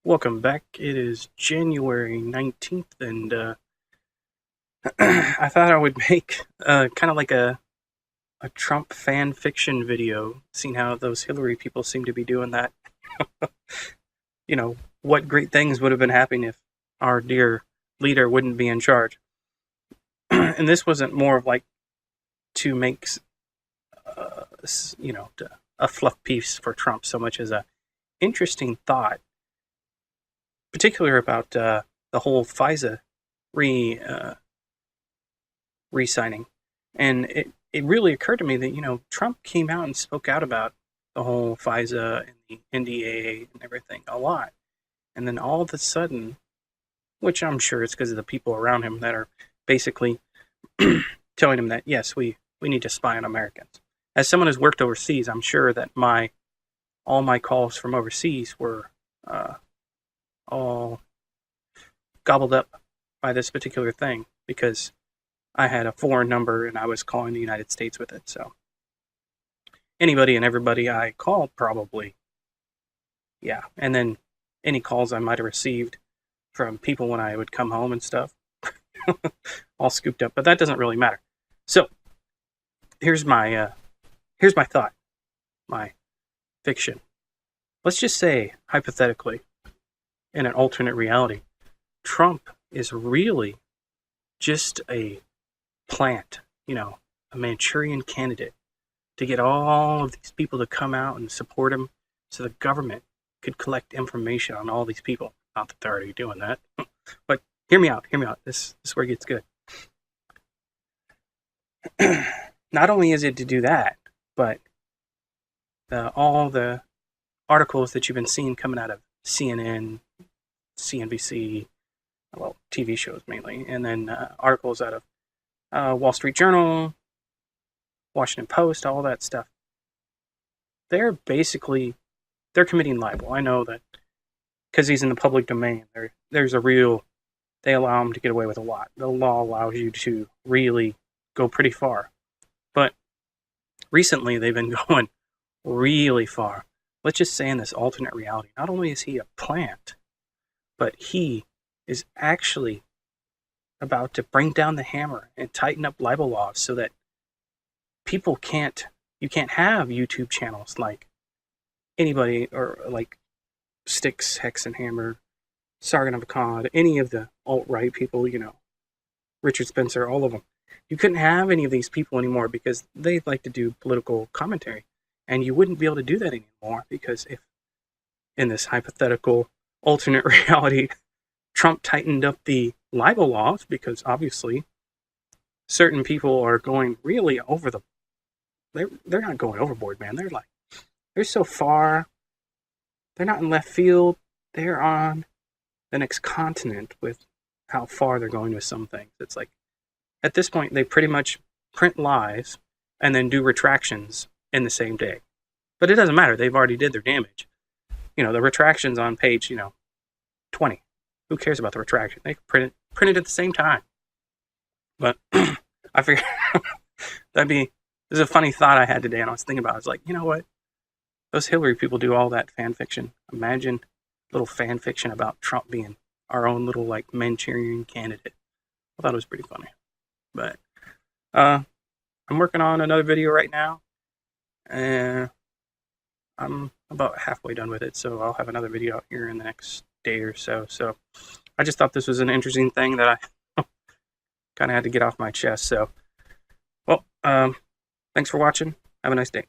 Welcome back. It is January 19th, and I thought I would make kind of like a Trump fan fiction video, seeing how those Hillary people seem to be doing that. You know, what great things would have been happening if our dear leader wouldn't be in charge. And this wasn't more of like to make, a fluff piece for Trump so much as a interesting thought, particularly about the whole FISA re-signing. And it really occurred to me that, Trump came out and spoke out about the whole FISA and the NDAA and everything a lot. And then all of a sudden, which I'm sure it's because of the people around him that are basically telling him that, yes, we need to spy on Americans. As someone who's worked overseas, I'm sure that all my calls from overseas were all gobbled up by this particular thing because I had a foreign number and I was calling the United States with it. So anybody and everybody I called probably, yeah. And then any calls I might have received from people when I would come home and stuff, all scooped up. But that doesn't really matter. So here's my thought, my fiction. Let's just say, hypothetically, in an alternate reality, Trump is really just a plant, a Manchurian candidate to get all of these people to come out and support him so the government could collect information on all these people. Not that they're already doing that, but hear me out. This is where it gets good. Not only is it to do that, but all the articles that you've been seeing coming out of CNN, CNBC, well, TV shows mainly, and then articles out of Wall Street Journal, Washington Post, all that stuff. They're committing libel. I know that because he's in the public domain, they allow him to get away with a lot. The law allows you to really go pretty far. But recently they've been going really far. Let's just say in this alternate reality, not only is he a plant, but he is actually about to bring down the hammer and tighten up libel laws so that you can't have YouTube channels like anybody, or like Styx, Hex and Hammer, Sargon of Akkad, any of the alt-right people, Richard Spencer, all of them. You couldn't have any of these people anymore because they like to do political commentary. And you wouldn't be able to do that anymore because if, in this hypothetical alternate reality, Trump tightened up the libel laws, because obviously certain people are going really over the... They're not going overboard, man. They're so far. They're not in left field. They're on the next continent with how far they're going with some things. It's like, at this point, they pretty much print lies and then do retractions in the same day. But it doesn't matter. They've already did their damage. The retractions on page, 20. Who cares about the retraction? They print it at the same time. But I figured this is a funny thought I had today, and I was thinking about it. I was like, you know what? Those Hillary people do all that fan fiction. Imagine a little fan fiction about Trump being our own little, like, Manchurian candidate. I thought it was pretty funny. But I'm working on another video right now, and I'm about halfway done with it, so I'll have another video out here in the next day or so. So I just thought this was an interesting thing that I kind of had to get off my chest. So, well, thanks for watching. Have a nice day.